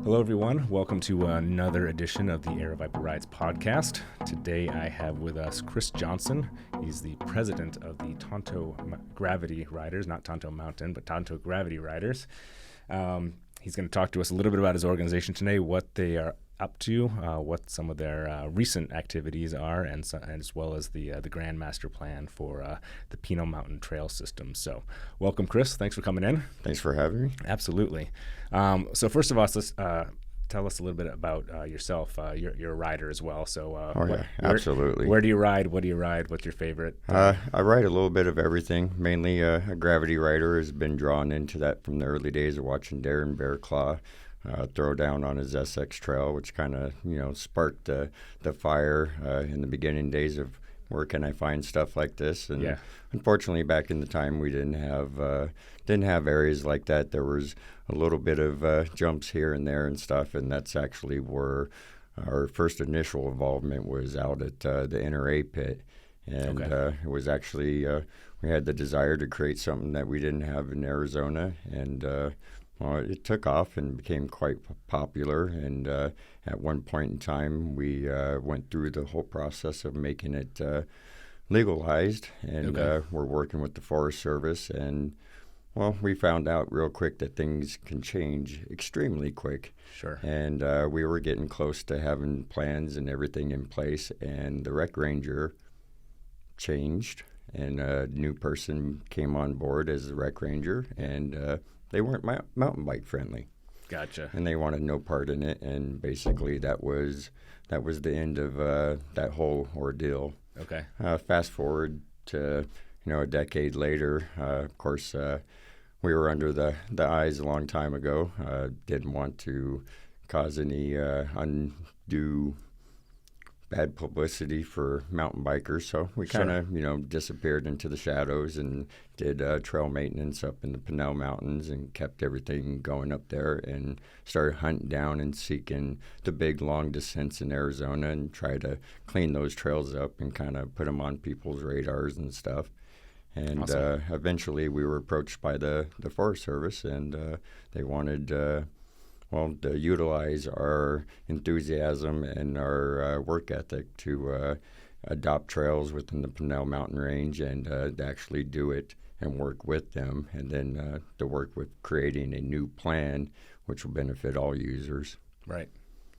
Hello, everyone. Welcome to another edition of the Aravaipa Rides podcast. Today, I have with us Chris Johnson. He's the president of the Tonto Gravity Riders, not Tonto Mountain, but Tonto Gravity Riders. He's going to talk to us a little bit about his organization today, what they are up to, what some of their recent activities are, and as well as the grand master plan for the Penile Mountain Trail System. So welcome, Chris. Thanks for coming in. Thanks for having me. Absolutely. So first of all, let's tell us a little bit about yourself. You're a rider as well. So Absolutely. Where do you ride? What do you ride? What's your favorite? I ride a little bit of everything. Mainly a gravity rider. Has been drawn into that from the early days of watching Darren Bearclaw throw down on his SX trail, which kind of sparked the fire in the beginning days of where can I find stuff like this. And unfortunately, back in the time, we didn't have areas like that. There was a little bit of jumps here and there and stuff, and that's actually where our first initial involvement was out at the Inner A pit. And it was actually, we had the desire to create something that we didn't have in Arizona, and it took off and became quite popular. And at one point in time, we went through the whole process of making it legalized, and we're working with the Forest Service. And, well, we found out real quick that things can change extremely quick. Sure. And we were getting close to having plans and everything in place, and the rec ranger changed, and a new person came on board as the rec ranger, and they weren't mountain bike friendly. Gotcha. And they wanted no part in it, and basically that was the end of that whole ordeal. Okay. Fast forward to a decade later, of course, we were under the eyes a long time ago. Didn't want to cause any undue bad publicity for mountain bikers, so we kind of disappeared into the shadows and did trail maintenance up in the Penile Mountains and kept everything going up there, and started hunting down and seeking the big long descents in Arizona and try to clean those trails up and kind of put them on people's radars and stuff. And Awesome. Eventually we were approached by the Forest Service, and they wanted to utilize our enthusiasm and our work ethic to adopt trails within the Penile Mountain Range, and to actually do it and work with them, and then to work with creating a new plan which will benefit all users. Right.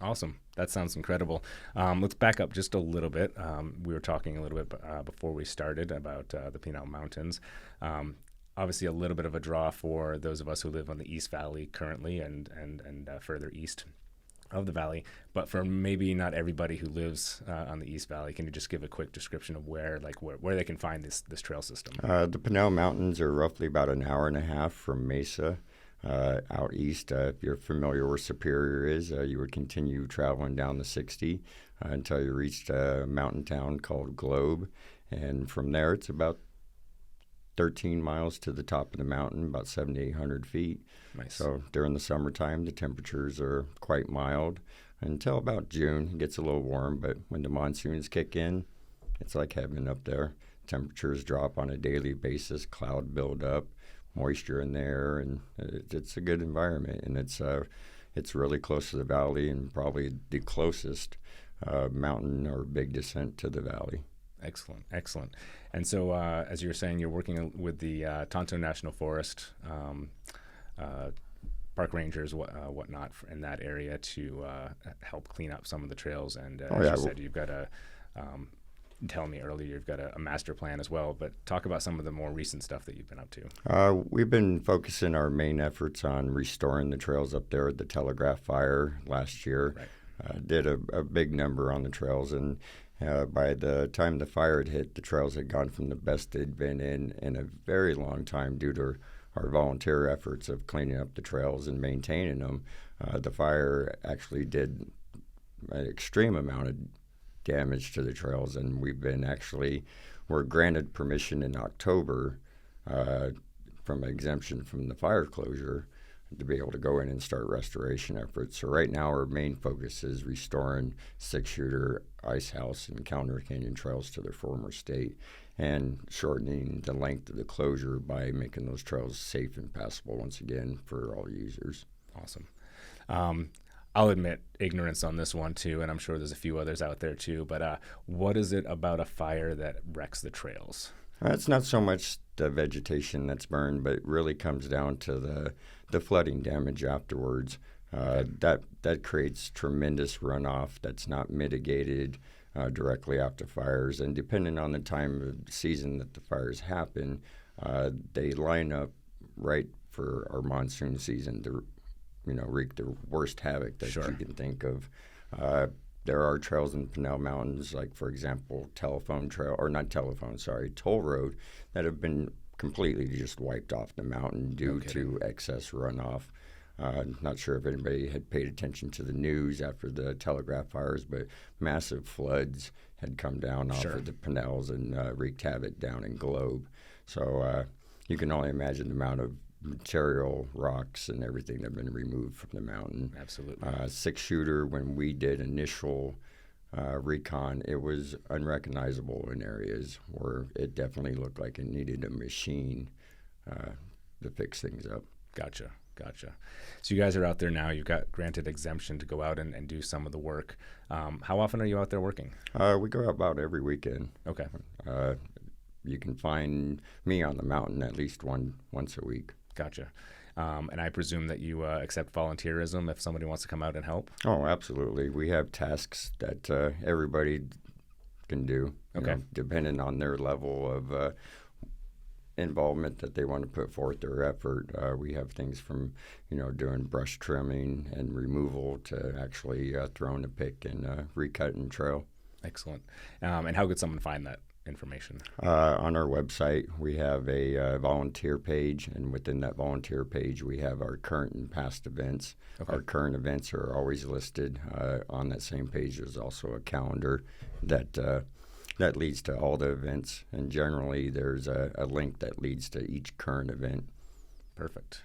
Awesome. That sounds incredible. Let's back up just a little bit. We were talking a little bit before we started about the Penile Mountains. Obviously, a little bit of a draw for those of us who live on the East Valley currently, and further east of the valley. But for maybe not everybody who lives on the East Valley, can you just give a quick description of where they can find this trail system? The Penile Mountains are roughly about an hour and a half from Mesa. Out east, if you're familiar where Superior is, you would continue traveling down the 60 until you reached a mountain town called Globe. And from there, it's about 13 miles to the top of the mountain, about 7,800 feet. Nice. So during the summertime, the temperatures are quite mild until about June. It gets a little warm, but when the monsoons kick in, it's like heaven up there. Temperatures drop on a daily basis, cloud build up, moisture in the air, and it's a good environment. And it's really close to the valley, and probably the closest mountain or big descent to the valley. Excellent. And so, as you were saying, you're working with the Tonto National Forest, park rangers, whatnot in that area to help clean up some of the trails. And as you said, you've got telling me earlier, you've got a master plan as well. But talk about some of the more recent stuff that you've been up to. We've been focusing our main efforts on restoring the trails up there at the Telegraph Fire last year. Right. Did a big number on the trails, and by the time the fire had hit, the trails had gone from the best they'd been in a very long time due to our volunteer efforts of cleaning up the trails and maintaining them. The fire actually did an extreme amount of damage to the trails, and we're granted permission in October from exemption from the fire closure to be able to go in and start restoration efforts. So right now our main focus is restoring six-shooter, Ice House, and Counter Canyon trails to their former state, and shortening the length of the closure by making those trails safe and passable once again for all users. Awesome. I'll admit ignorance on this one too, and I'm sure there's a few others out there too. But what is it about a fire that wrecks the trails? It's not so much the vegetation that's burned, but it really comes down to the flooding damage afterwards. That creates tremendous runoff that's not mitigated directly after fires. And depending on the time of the season that the fires happen, they line up right for our monsoon season to, wreak the worst havoc that you can think of. There are trails in Penile Mountains, like, for example, toll road, that have been completely just wiped off the mountain due to excess runoff. Not sure if anybody had paid attention to the news after the telegraph fires, but massive floods had come down off of the Peniles and wreaked havoc down in Globe. So you can only imagine the amount of material, rocks, and everything that have been removed from the mountain. Absolutely. Six-shooter, when we did initial recon, it was unrecognizable in areas where it definitely looked like it needed a machine to fix things up. Gotcha. So you guys are out there now. You've got granted exemption to go out and do some of the work. How often are you out there working? We go out about every weekend. Okay. You can find me on the mountain at least once a week. Gotcha. And I presume that you accept volunteerism if somebody wants to come out and help? Oh, absolutely. We have tasks that everybody can do, depending on their level of involvement that they want to put forth their effort. We have things from, doing brush trimming and removal to actually throwing a pick and recutting trail. Excellent. And how could someone find that information? On our website, we have a volunteer page, and within that volunteer page, we have our current and past events. Okay. Our current events are always listed. On that same page, there's also a calendar that leads to all the events, and generally there's a link that leads to each current event. Perfect.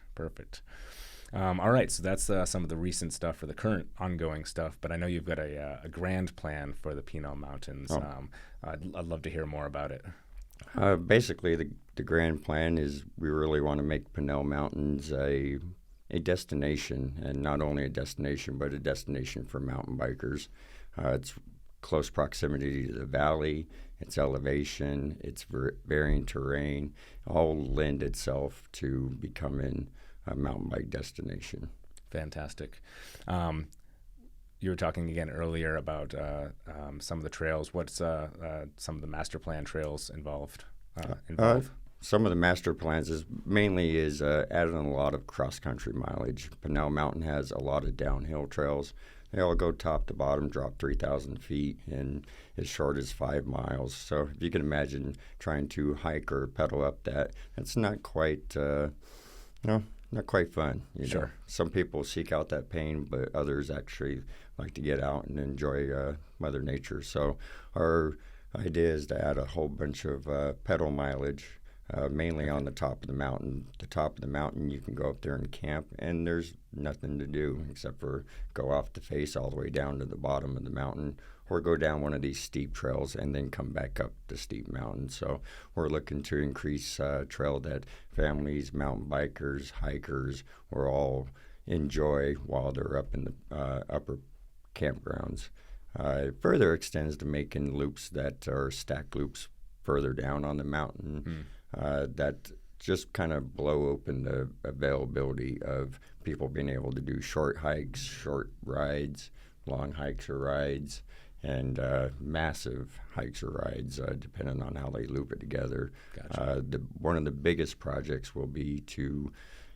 All right, so that's some of the recent stuff for the current ongoing stuff, but I know you've got a grand plan for the Penile Mountains. I'd love to hear more about it. Basically, the grand plan is we really want to make Penile Mountains a destination, and not only a destination, but a destination for mountain bikers. It's close proximity to the valley, its elevation, its varying terrain, all lend itself to becoming a mountain bike destination. Fantastic. You were talking again earlier about some of the trails. What's some of the master plan trails involved? Some of the master plans is adding a lot of cross-country mileage. Penile Mountain has a lot of downhill trails. They all go top to bottom, drop 3,000 feet, and as short as 5 miles. So if you can imagine trying to hike or pedal up that's not quite, not quite fun. Sure. Some people seek out that pain, but others actually like to get out and enjoy Mother Nature. So our idea is to add a whole bunch of pedal mileage, mainly on the top of the mountain. The top of the mountain, you can go up there and camp, and there's nothing to do except for go off the face all the way down to the bottom of the mountain, or go down one of these steep trails and then come back up the steep mountain. So we're looking to increase trail that families, mountain bikers, hikers will all enjoy while they're up in the upper campgrounds. It further extends to making loops that are stacked loops further down on the mountain. That just kind of blow open the availability of people being able to do short hikes, short rides, long hikes or rides, and massive hikes or rides, depending on how they loop it together. Gotcha. One of the biggest projects will be to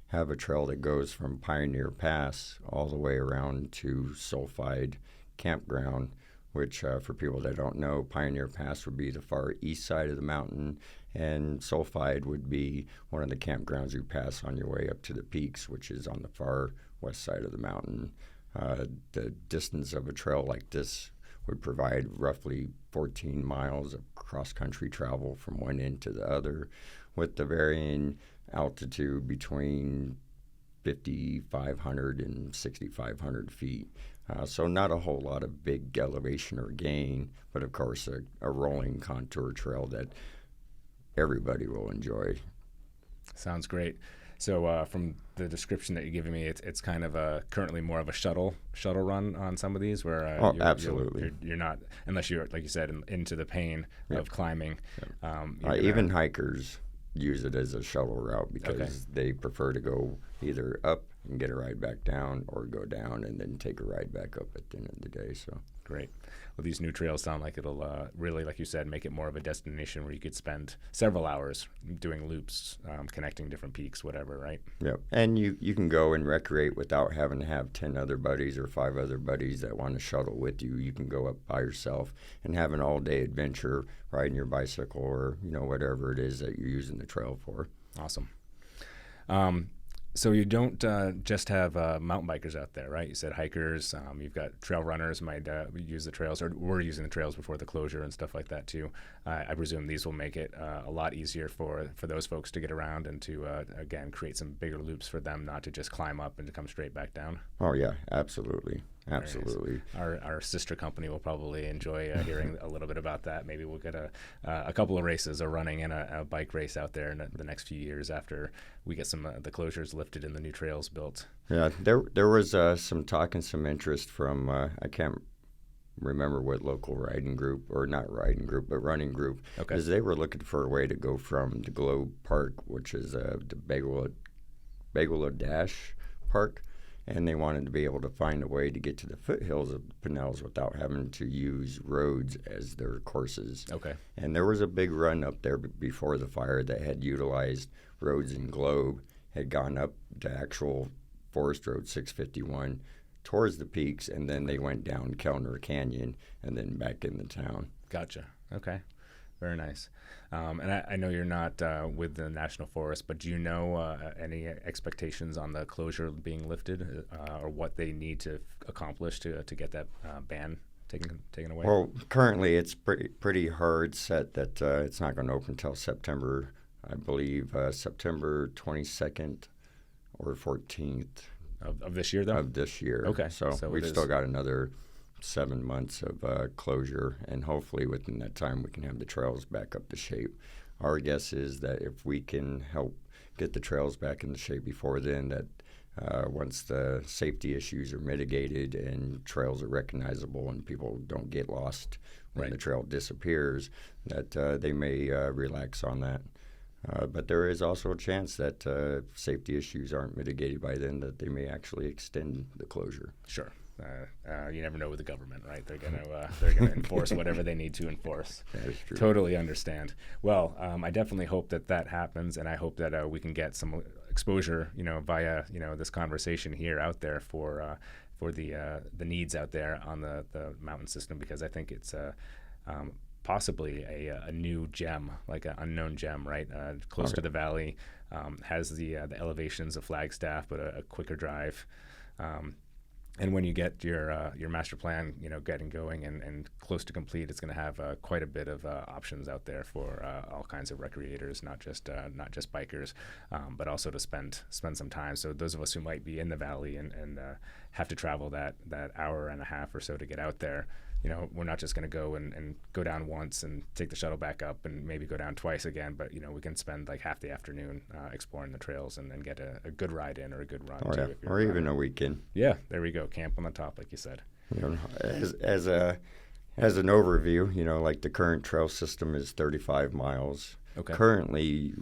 have a trail that goes from Pioneer Pass all the way around to Sulphide Campground, which for people that don't know, Pioneer Pass would be the far east side of the mountain, and Sulphide would be one of the campgrounds you pass on your way up to the peaks, which is on the far west side of the mountain. The distance of a trail like this would provide roughly 14 miles of cross-country travel from one end to the other, with the varying altitude between 5,500 and 6,500 feet. So not a whole lot of big elevation or gain, but of course a rolling contour trail that everybody will enjoy. Sounds great. So from the description that you're giving me, it's kind of currently more of a shuttle run on some of these, where Absolutely. you're not, unless you're, like you said, into the pain of climbing. Even hikers use it as a shuttle route because they prefer to go either up and get a ride back down, or go down and then take a ride back up at the end of the day. So great. Well, these new trails sound like it'll really, like you said, make it more of a destination where you could spend several hours doing loops, connecting different peaks, whatever, right? Yep. And you can go and recreate without having to have 10 other buddies or 5 other buddies that want to shuttle with you. You can go up by yourself and have an all-day adventure riding your bicycle, or whatever it is that you're using the trail for. Awesome. So you don't just have mountain bikers out there, right? You said hikers. You've got trail runners might use the trails, or were using the trails before the closure and stuff like that too. I presume these will make it a lot easier for those folks to get around and to, again, create some bigger loops for them, not to just climb up and to come straight back down. Oh, yeah, absolutely. Absolutely. Nice. Our sister company will probably enjoy hearing a little bit about that. Maybe we'll get a couple of races, a running and a bike race out there in the next few years after we get some the closures lifted and the new trails built. Yeah, there was some talk and some interest from I can't remember what local riding group, or not riding group, but running group, because they were looking for a way to go from the Globe Park, which is the Bagula Dash Park. And they wanted to be able to find a way to get to the foothills of the Penile without having to use roads as their courses. Okay. And there was a big run up there before the fire that had utilized roads in Globe, had gone up to actual Forest Road 651 towards the peaks, and then they went down Kellner Canyon and then back into town. Gotcha. Okay. Very nice. And I know you're not with the National Forest, but do you know any expectations on the closure being lifted, or what they need to accomplish to get that ban taken away? Well, currently it's pretty hard set that it's not going to open until September, I believe, September 22nd or 14th. Of this year, though? Of this year. Okay. So we've still got another 7 months of closure, and hopefully within that time we can have the trails back up to shape. Our guess is that if we can help get the trails back into shape before then, that once the safety issues are mitigated and trails are recognizable and people don't get lost when the trail disappears, that they may relax on that. But there is also a chance that if safety issues aren't mitigated by then, that they may actually extend the closure. Sure. You never know with the government, right? They're gonna enforce whatever they need to enforce. That is true. Totally understand. Well, I definitely hope that happens, and I hope that we can get some exposure, via this conversation here out there for the needs out there on the mountain system, because I think it's possibly a new gem, like an unknown gem, right? Close to the valley, has the elevations of Flagstaff, but a quicker drive. And when you get your master plan, getting going and close to complete, it's going to have quite a bit of options out there for all kinds of recreators, not just bikers, but also to spend some time. So those of us who might be in the valley and have to travel that hour and a half or so to get out there, we're not just going to go and go down once and take the shuttle back up and maybe go down twice again, but we can spend like half the afternoon exploring the trails and then get a good ride in or a good run. Or even a weekend. Yeah, there we go. Camp on the top, like you said. As an overview, like the current trail system is 35 miles. Okay. Currently,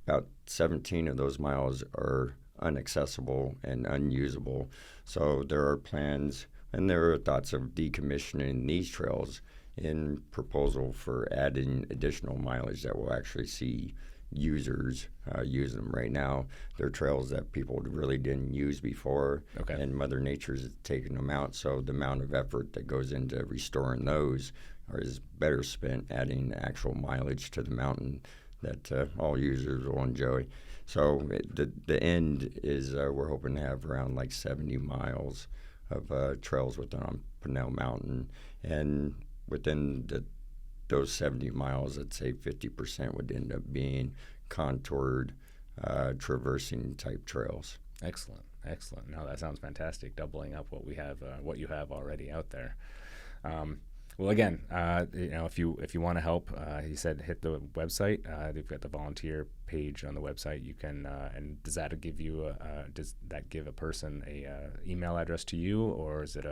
about 17 of those miles are inaccessible and unusable. So there are plans, and there are thoughts of decommissioning these trails in proposal for adding additional mileage that will actually see users use them. Right now, they're trails that people really didn't use before, and Mother Nature's taking them out. So the amount of effort that goes into restoring those is better spent adding actual mileage to the mountain that all users will enjoy. So the end is we're hoping to have around like 70 miles of trails within Penile Mountain, and within those 70 miles, I'd say 50% would end up being contoured, traversing type trails. Excellent. No, that sounds fantastic. Doubling up what you have already out there. Well, again, if you want to help, he said hit the website. They've got the volunteer page on the website. You can, and does that give you does that give a person a email address to you, or is it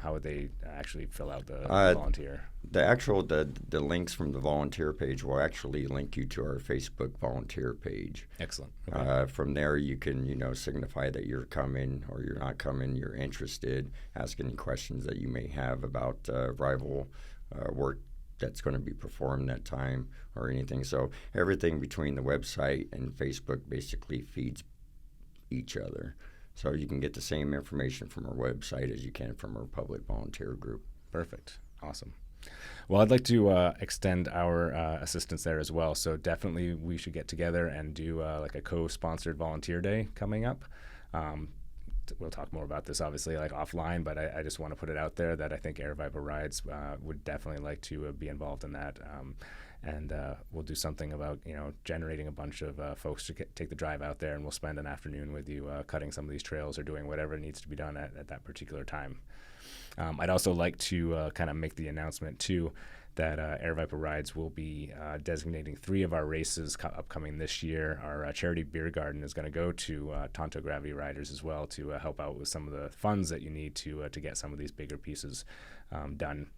how would they actually fill out the volunteer? The links from the volunteer page will actually link you to our Facebook volunteer page. Excellent. Okay. From there, you can signify that you're coming or you're not coming. You're interested. Ask any questions that you may have about rival work that's going to be performed that time or anything. So everything between the website and Facebook basically feeds each other. So you can get the same information from our website as you can from our public volunteer group. Perfect. Awesome. Well, I'd like to extend our assistance there as well. So definitely we should get together and do like a co-sponsored volunteer day coming up. We'll talk more about this obviously like offline, but I just want to put it out there that I think Aravaipa Rides would definitely like to be involved in that. And we'll do something about, generating a bunch of folks to take the drive out there, and we'll spend an afternoon with you cutting some of these trails or doing whatever needs to be done at that particular time. I'd also like to kind of make the announcement, too, that Aravaipa Rides will be designating 3 of our races upcoming this year. Our charity beer garden is going to go to Tonto Gravity Riders as well to help out with some of the funds that you need to get some of these bigger pieces done.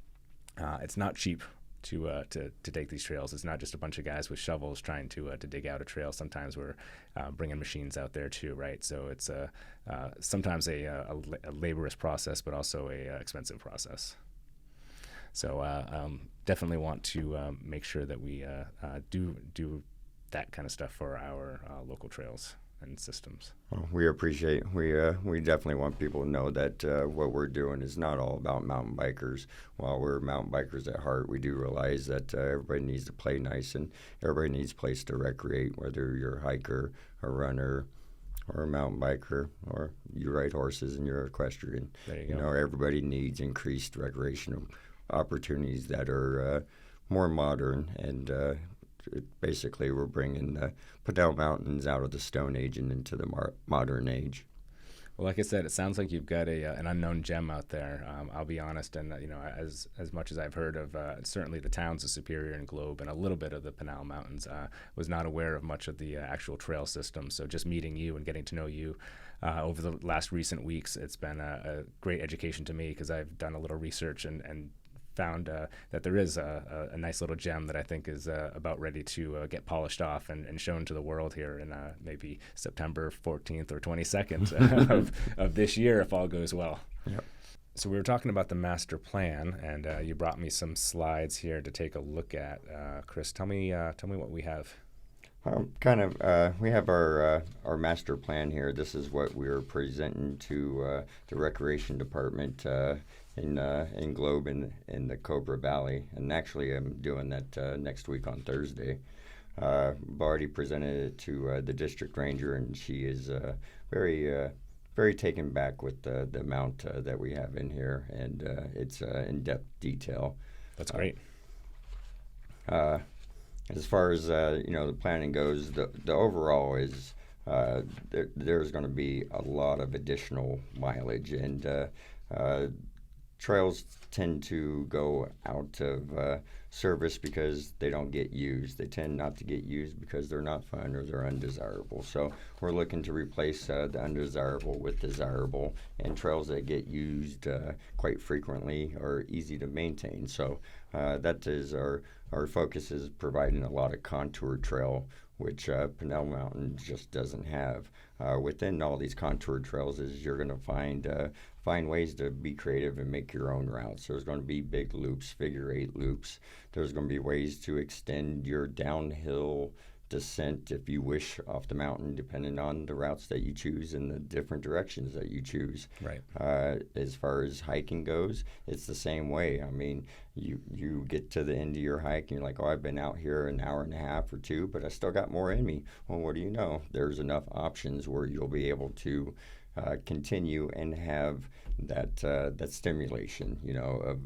It's not cheap to take these trails. It's not just a bunch of guys with shovels trying to dig out a trail. Sometimes we're bringing machines out there too, right? So it's sometimes a laborious process, but also a expensive process. So definitely want to make sure that we do that kind of stuff for our local trails and systems. Well, we definitely want people to know that what we're doing is not all about mountain bikers. While we're mountain bikers at heart, we do realize that everybody needs to play nice and everybody needs a place to recreate, whether you're a hiker, a runner, or a mountain biker, or you ride horses and you're an equestrian. There you go. Everybody needs increased recreational opportunities that are more modern, and basically we're bringing the Penile Mountains out of the Stone Age and into the modern age. Well, like I said, it sounds like you've got an unknown gem out there. I'll be honest, and as much as I've heard of certainly the towns of Superior and Globe and a little bit of the Penile Mountains, was not aware of much of the actual trail system. So just meeting you and getting to know you over the last recent weeks, it's been a great education to me, because I've done a little research and found that there is a nice little gem that I think is about ready to get polished off and shown to the world here in maybe September 14th or 22nd of this year, if all goes well. Yep. So we were talking about the master plan, and you brought me some slides here to take a look at. Chris, tell me what we have. We have our master plan here. This is what we're presenting to the Recreation Department in Globe in the Cobra Valley, and actually I'm doing that next week on Thursday. I've already presented it to the district ranger, and she is very taken back with the amount that we have in here, and it's in-depth detail. That's great. As far as the planning goes, the overall is there's going to be a lot of additional mileage, and trails tend to go out of service because they don't get used. They tend not to get used because they're not fun or they're undesirable. So we're looking to replace the undesirable with desirable, and trails that get used quite frequently are easy to maintain. So that is our focus, is providing a lot of contour trail, which Penile Mountain just doesn't have. Within all these contour trails is you're going to find ways to be creative and make your own routes. There's going to be big loops, figure 8 loops. There's going to be ways to extend your downhill descent, if you wish, off the mountain, depending on the routes that you choose and the different directions that you choose. Right. As far as hiking goes, it's the same way. I mean, you get to the end of your hike and you're like, oh, I've been out here an hour and a half or 2, but I still got more in me. Well, what do you know? There's enough options where you'll be able to continue and have that stimulation, of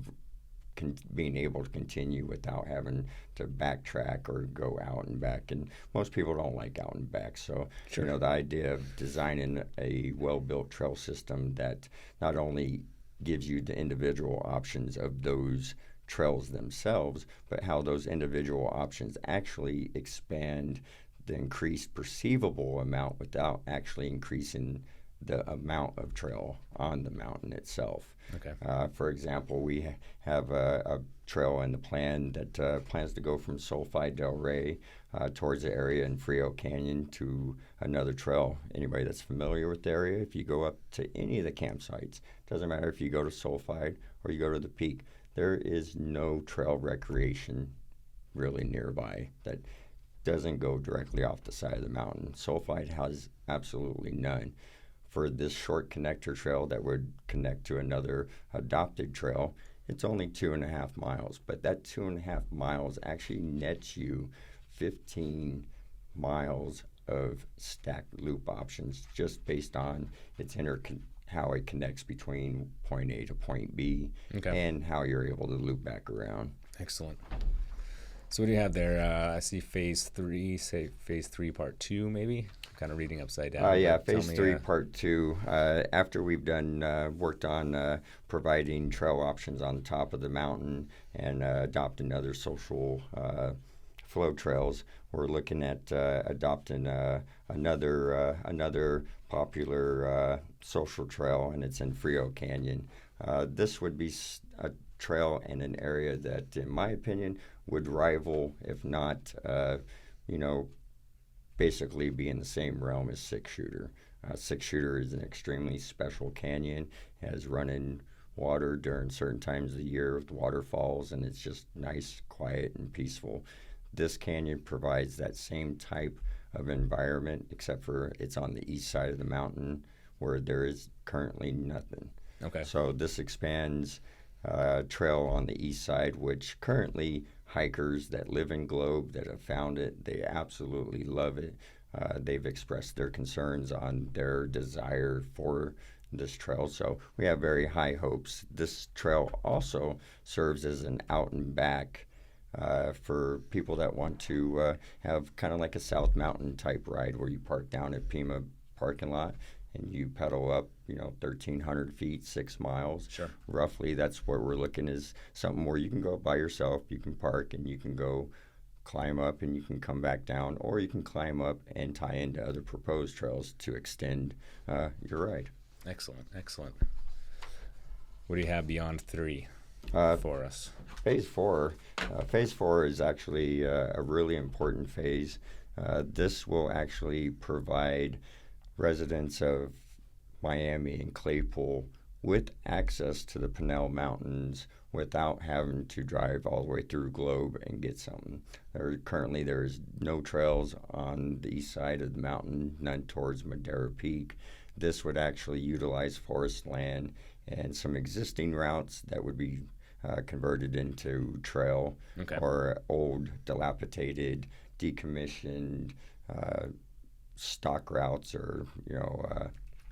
being able to continue without having to backtrack or go out and back. And most people don't like out and back. So, sure. The idea of designing a well-built trail system that not only gives you the individual options of those trails themselves, but how those individual options actually expand the increased perceivable amount without actually increasing the amount of trail on the mountain itself. Okay. For example, we have a trail in the plan that plans to go from Sulphide Del Rey towards the area in Frio Canyon to another trail. Anybody that's familiar with the area, if you go up to any of the campsites, doesn't matter if you go to Sulphide or you go to the peak, there is no trail recreation really nearby that doesn't go directly off the side of the mountain. Sulphide has absolutely none. For this short connector trail that would connect to another adopted trail, it's only 2.5 miles, but that 2.5 miles actually nets you 15 miles of stacked loop options just based on its how it connects between point A to point B, and how you're able to loop back around. Excellent. So what do you have there? I see phase 3, say phase 3 part 2 maybe? I'm kind of reading upside down. Yeah, phase 3 part 2. After we've worked on providing trail options on the top of the mountain and adopting other social flow trails, we're looking at adopting another popular social trail, and it's in Frio Canyon. This would be a trail in an area that, in my opinion, would rival, if not, basically be in the same realm as Six Shooter. Six Shooter is an extremely special canyon, has running water during certain times of the year with waterfalls, and it's just nice, quiet, and peaceful. This canyon provides that same type of environment, except for it's on the east side of the mountain where there is currently nothing. Okay. So this expands trail on the east side, which currently hikers that live in Globe that have found it, they absolutely love it. They've expressed their concerns on their desire for this trail, so we have very high hopes. This trail also serves as an out and back for people that want to have kind of like a South Mountain type ride where you park down at Pima parking lot and you pedal up, 1,300 feet, 6 miles. Sure. Roughly, that's what we're looking is something where you can go by yourself, you can park, and you can go climb up and you can come back down, or you can climb up and tie into other proposed trails to extend your ride. Excellent. What do you have beyond 3 for us? Phase 4. Phase 4 is actually a really important phase. This will actually provide residents of Miami and Claypool with access to the Penile Mountains without having to drive all the way through Globe and get something. Currently, there's no trails on the east side of the mountain, none towards Madera Peak. This would actually utilize forest land and some existing routes that would be converted into trail, or old, dilapidated, decommissioned stock routes, or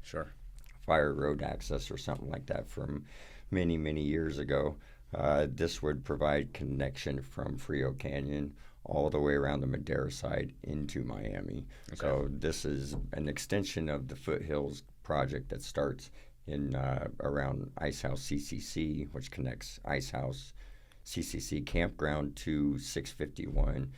Sure. fire road access or something like that from many years ago. This would provide connection from Frio Canyon all the way around the Madera side into Miami. So this is an extension of the Foothills project that starts in around Icehouse CCC, which connects Icehouse CCC campground to 651,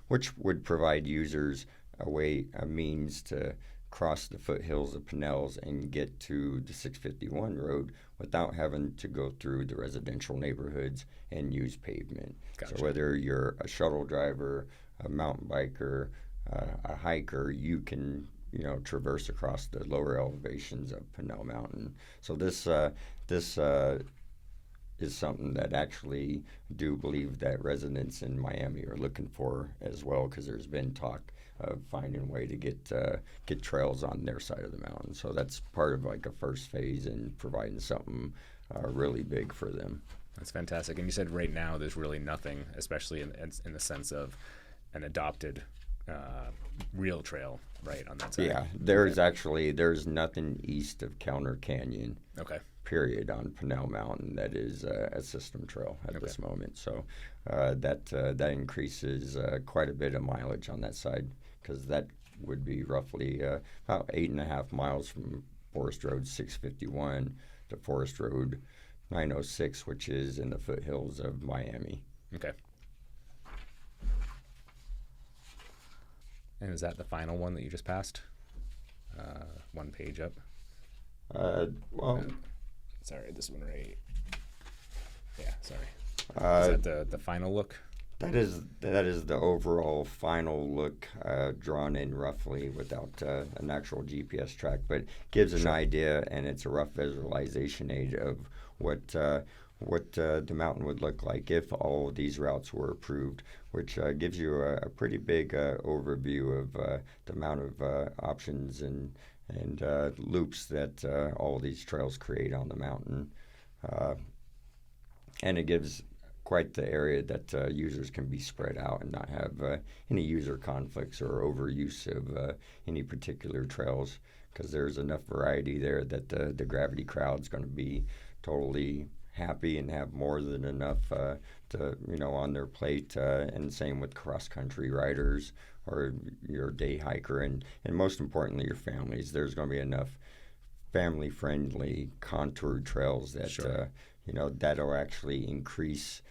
which would provide users a means to cross the foothills of Penile and get to the 651 road without having to go through the residential neighborhoods and use pavement. Gotcha. So whether you're a shuttle driver, a mountain biker, a hiker, you can traverse across the lower elevations of Penile Mountain. So this is something that actually do believe that residents in Miami are looking for as well, because there's been talk of finding a way to get trails on their side of the mountain. So that's part of like a first phase in providing something really big for them. That's fantastic. And you said right now there's really nothing, especially in the sense of an adopted real trail right on that side. Yeah, there's nothing east of Kellner Canyon. Period on Penile Mountain that is a system trail at this moment. So that increases quite a bit of mileage on that side, because that would be roughly about 8.5 miles from Forest Road 651 the Forest Road 906, which is in the foothills of Miami. Okay. And is that the final one that you just passed? One page up. Well, sorry, this one right. Yeah, sorry. Uh, Is that the final look? that is the overall final look, drawn in roughly without an actual GPS track, but gives an idea, and it's a rough visualization aid of what the mountain would look like if all of these routes were approved, which gives you a pretty big overview of the amount of options and loops that all these trails create on the mountain. And it gives quite the area that users can be spread out and not have any user conflicts or overuse of any particular trails, because there's enough variety there that the gravity crowd's going to be totally happy and have more than enough on their plate, and same with cross-country riders or your day hiker, and most importantly your families. There's going to be enough family-friendly contoured trails that Sure. That'll actually increase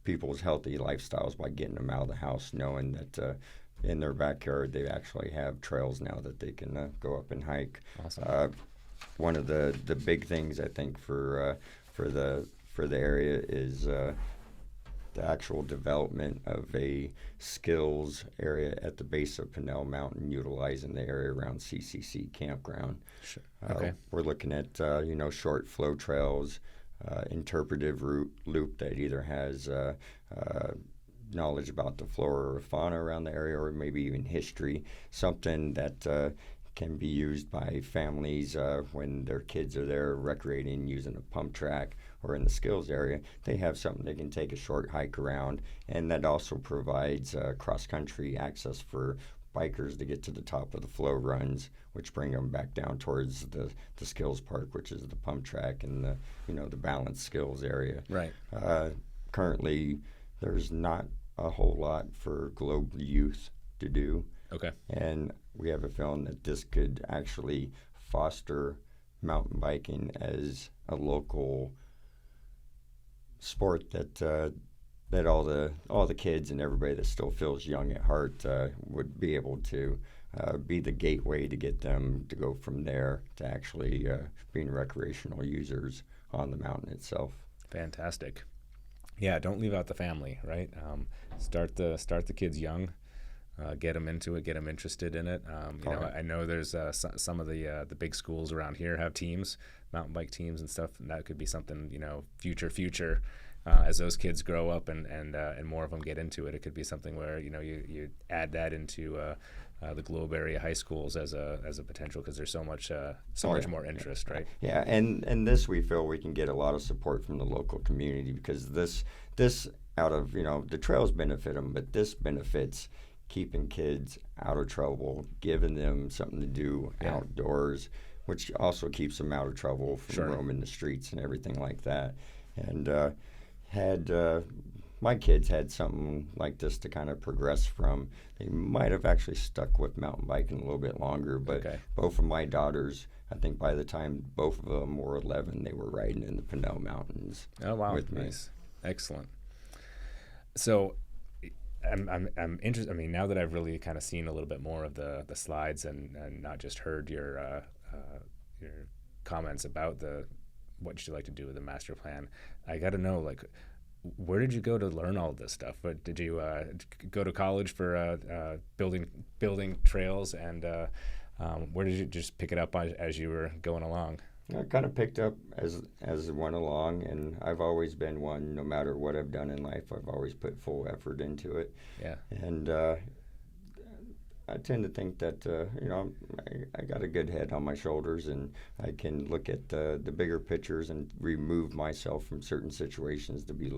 people's healthy lifestyles by getting them out of the house, knowing that in their backyard they actually have trails now that they can go up and hike. Awesome. One of the big things I think for the area is the actual development of a skills area at the base of Penile Mountain, utilizing the area around CCC campground. Sure. Okay. We're looking at short flow trails, interpretive loop that either has knowledge about the flora or fauna around the area, or maybe even history, something that can be used by families when their kids are there recreating using a pump track, or in the skills area, they have something they can take a short hike around, and that also provides cross-country access for bikers to get to the top of the flow runs, which bring them back down towards the skills park, which is the pump track and the balanced skills area. Right. Currently, there's not a whole lot for global youth to do. Okay. And we have a feeling that this could actually foster mountain biking as a local sport that all the kids and everybody that still feels young at heart would be able to be the gateway to get them to go from there to actually being recreational users on the mountain itself. Fantastic. Yeah, don't leave out the family, right? Start the kids young. Get them into it, get them interested in it. I know there's some of the big schools around here have teams, mountain bike teams and stuff, and that could be something, future as those kids grow up and more of them get into it. It could be something where you add that into the Globe area high schools as a potential, because there's so much more interest, right? Yeah, and this we feel we can get a lot of support from the local community, because this out of the trails benefit them, but this benefits keeping kids out of trouble, giving them something to do outdoors, which also keeps them out of trouble from roaming the streets and everything like that. And had my kids had something like this to kind of progress from, they might have actually stuck with mountain biking a little bit longer, but both of my daughters, I think by the time both of them were 11, they were riding in the Penile Mountains. Oh, wow. With me. Nice. Excellent. So I'm interested. I mean, now that I've really kind of seen a little bit more of the slides and not just heard your comments about what you'd like to do with the master plan, I got to know, like, where did you go to learn all of this stuff? But did you go to college for building trails, and where did you just pick it up as you were going along? I kind of picked up as it went along, and I've always been one, no matter what I've done in life, I've always put full effort into it. Yeah. And I tend to think that, I got a good head on my shoulders, and I can look at the bigger pictures and remove myself from certain situations to be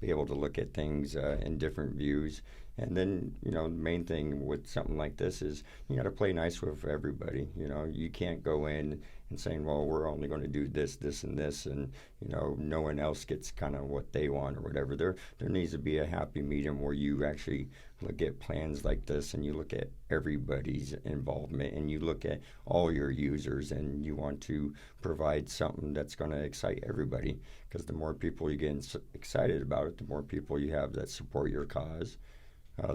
able to look at things in different views. And then, the main thing with something like this is you got to play nice with everybody. You can't go in and saying, well, we're only going to do this, this, and this, and no one else gets kind of what they want or whatever. There needs to be a happy medium where you actually look at plans like this and you look at everybody's involvement and you look at all your users and you want to provide something that's going to excite everybody, because the more people you get excited about it, the more people you have that support your cause.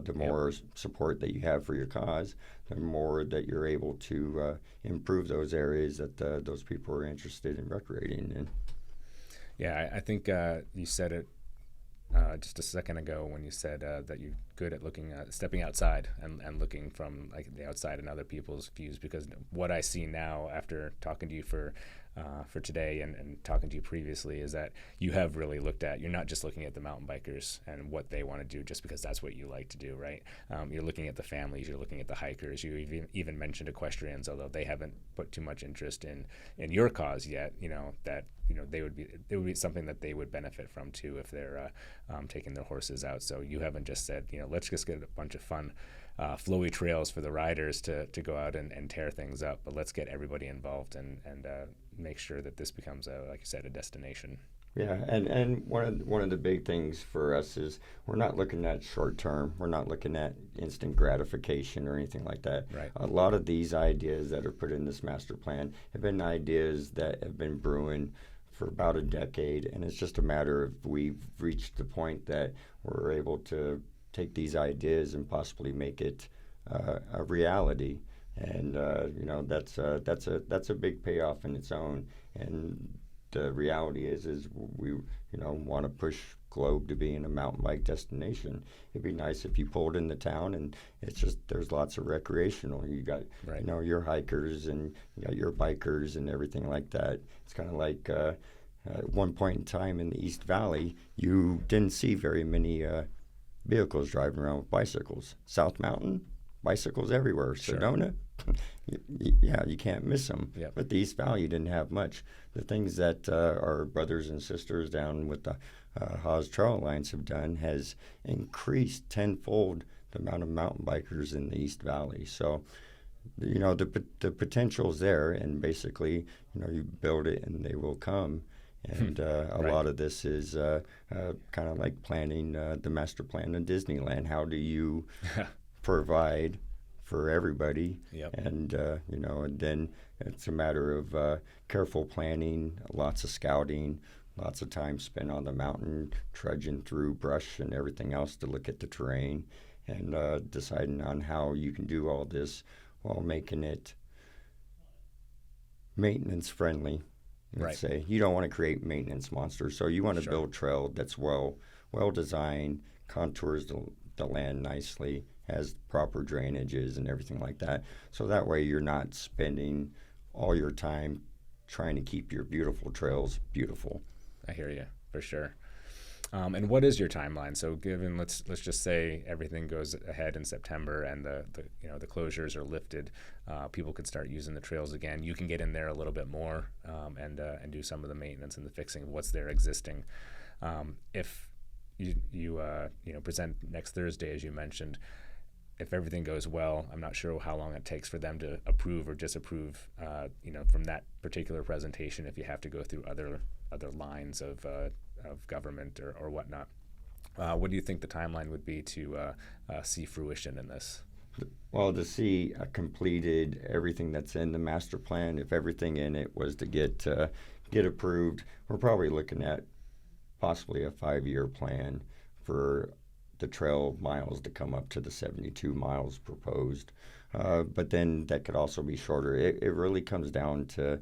The more support that you have for your cause, the more that you're able to improve those areas that those people are interested in recreating in. Yeah, I think you said it just a second ago when you said that you're good at looking at stepping outside and looking from like the outside and other people's views, because what I see now after talking to you for today and talking to you previously is that you have really looked at, you're not just looking at the mountain bikers and what they want to do just because that's what you like to do, right? You're looking at the families, you're looking at the hikers, you even mentioned equestrians, although they haven't put too much interest in your cause yet, that it would be something that they would benefit from too if they're taking their horses out. So you haven't just said, let's just get a bunch of fun flowy trails for the riders to go out and tear things up, but let's get everybody involved and make sure that this becomes like you said, a destination. Yeah, and one of the big things for us is we're not looking at short term. We're not looking at instant gratification or anything like that. Right. A lot of these ideas that are put in this master plan have been ideas that have been brewing for about a decade, and it's just a matter of we've reached the point that we're able to take these ideas and possibly make it a reality. And that's a big payoff in its own. And the reality is we want to push Globe to being a mountain bike destination. It'd be nice if you pulled into town and it's just there's lots of recreational. You got your hikers and you got your bikers and everything like that. It's kind of like at one point in time in the East Valley, you didn't see very many vehicles driving around with bicycles. South Mountain, bicycles everywhere. Sure. Sedona, you can't miss them. Yep. But the East Valley didn't have much. The things that our brothers and sisters down with the Haas Trail Alliance have done has increased tenfold the amount of mountain bikers in the East Valley. So, the potential's there, and basically, you build it and they will come. And a lot of this is kind of like planning the master plan of Disneyland. How do you provide for everybody? Yep. And and then it's a matter of careful planning, lots of scouting, lots of time spent on the mountain, trudging through brush and everything else to look at the terrain, and deciding on how you can do all this while making it maintenance friendly. Let's say you don't want to create maintenance monsters, so you want to build trail that's well designed, contours the land nicely, has proper drainages and everything like that. So that way you're not spending all your time trying to keep your beautiful trails beautiful. I hear you for sure. And what is your timeline? So given let's just say everything goes ahead in September and the closures are lifted, people could start using the trails again. You can get in there a little bit more and do some of the maintenance and the fixing of what's there existing. If you present next Thursday, as you mentioned, if everything goes well, I'm not sure how long it takes for them to approve or disapprove, from that particular presentation. If you have to go through other lines of government or whatnot, what do you think the timeline would be to see fruition in this? Well, to see completed everything that's in the master plan, if everything in it was to get approved, we're probably looking at possibly a 5-year plan for the trail miles to come up to the 72 miles proposed. But then that could also be shorter. It really comes down to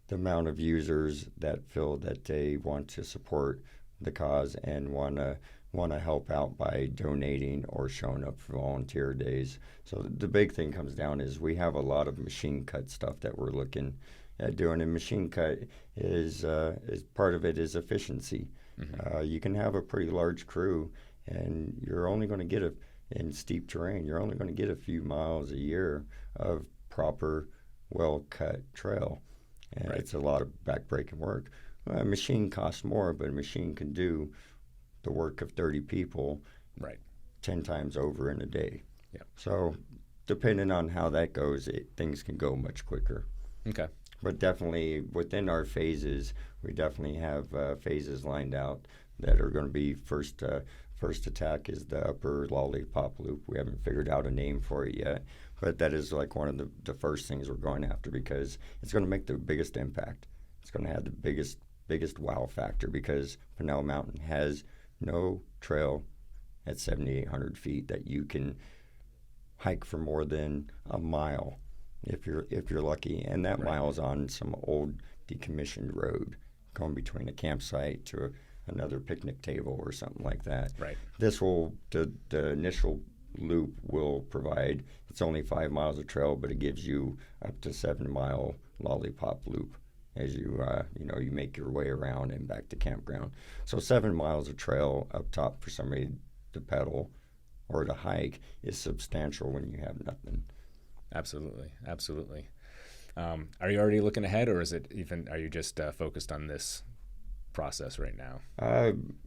the amount of users that feel that they want to support the cause and want to help out by donating or showing up for volunteer days. So the big thing comes down is we have a lot of machine cut stuff that we're looking at doing, and machine cut is part of it is efficiency. Mm-hmm. You can have a pretty large crew, and you're only going to get in steep terrain, you're only going to get a few miles a year of proper, well-cut trail. And it's a lot of backbreaking work. A machine costs more, but a machine can do the work of 30 people 10 times over in a day. Yeah. So depending on how that goes, things can go much quicker. Okay. But definitely within our phases, we definitely have phases lined out that are going to be first attack is the upper Lollipop loop. We haven't figured out a name for it yet, but that is like one of the first things we're going after because it's going to make the biggest impact. It's going to have the biggest wow factor because Penile Mountain has no trail at 7,800 feet that you can hike for more than a mile if you're lucky, and that mile is on some old decommissioned road going between a campsite to another picnic table or something like that. Right. This will the initial loop will provide. It's only 5 miles of trail, but it gives you up to 7-mile Lollipop loop as you you make your way around and back to campground. So 7 miles of trail up top for somebody to pedal or to hike is substantial when you have nothing. Absolutely. Are you already looking ahead, or are you just focused on this process right now?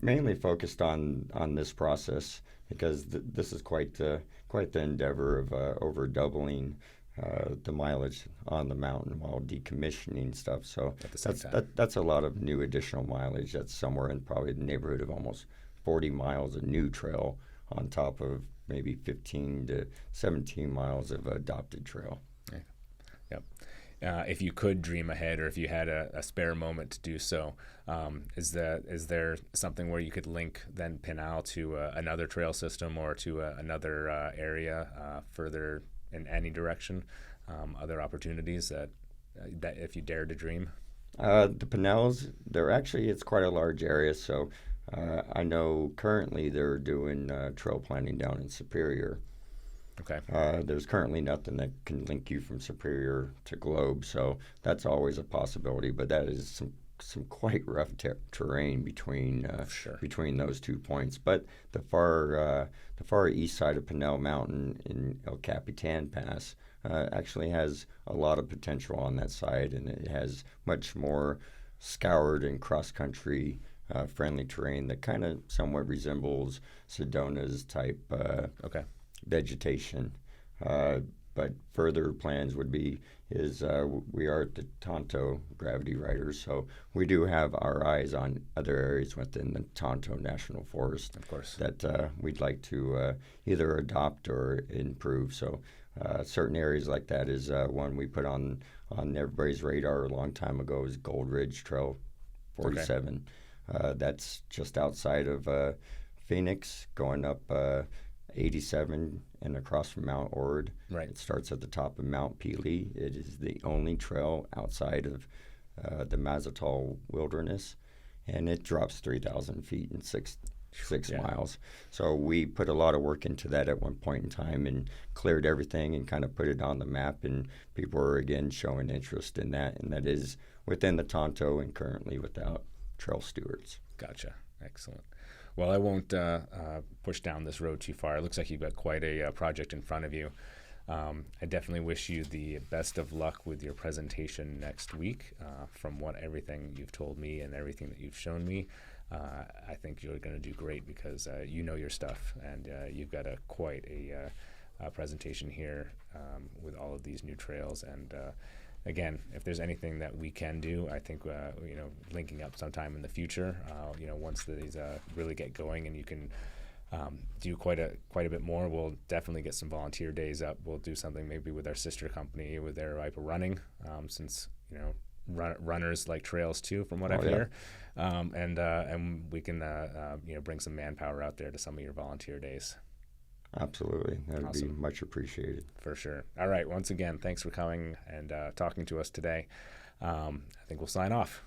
Mainly focused on this process because this is quite the endeavor of over doubling the mileage on the mountain while decommissioning stuff. So At the same time. that's a lot of new additional mileage. That's somewhere in probably the neighborhood of almost 40 miles of new trail on top of maybe 15 to 17 miles of adopted trail. Yep. If you could dream ahead, or if you had a spare moment to do so, is there something where you could link then Penile to another trail system or to another area further in any direction? Other opportunities that if you dared to dream? The Peniles, it's quite a large area, so I know currently they're doing trail planning down in Superior. Okay. There's currently nothing that can link you from Superior to Globe, so that's always a possibility. But that is some quite rough terrain between those 2 points. But the far east side of Penile Mountain in El Capitan Pass actually has a lot of potential on that side, and it has much more scoured and cross country friendly terrain that kind of somewhat resembles Sedona's type. Vegetation, but further plans would be we are at the Tonto Gravity Riders, so we do have our eyes on other areas within the Tonto National Forest, of course, that we'd like to either adopt or improve. So certain areas like that is one we put on everybody's radar a long time ago is Gold Ridge Trail 47. Okay. That's just outside of Phoenix, going up 87 and across from Mount Ord. Right. It starts at the top of Mount Penile. It is the only trail outside of the Mazatol Wilderness, and it drops 3,000 feet in six miles. So we put a lot of work into that at one point in time and cleared everything and kind of put it on the map, and people are again showing interest in that, and that is within the Tonto and currently without trail stewards. Gotcha. Excellent. Well, I won't push down this road too far. It looks like you've got quite a project in front of you. I definitely wish you the best of luck with your presentation next week. From everything you've told me and everything that you've shown me, I think you're going to do great because you know your stuff, and you've got quite a presentation here with all of these new trails. And again, if there's anything that we can do, I think linking up sometime in the future, once these really get going and you can do quite a bit more, we'll definitely get some volunteer days up. We'll do something maybe with our sister company with Aravaipa Running, since runners like trails too, from what I've heard, and we can bring some manpower out there to some of your volunteer days. Absolutely. That would Awesome. be much appreciated. For sure. All right. Once again, thanks for coming and talking to us today. I think we'll sign off.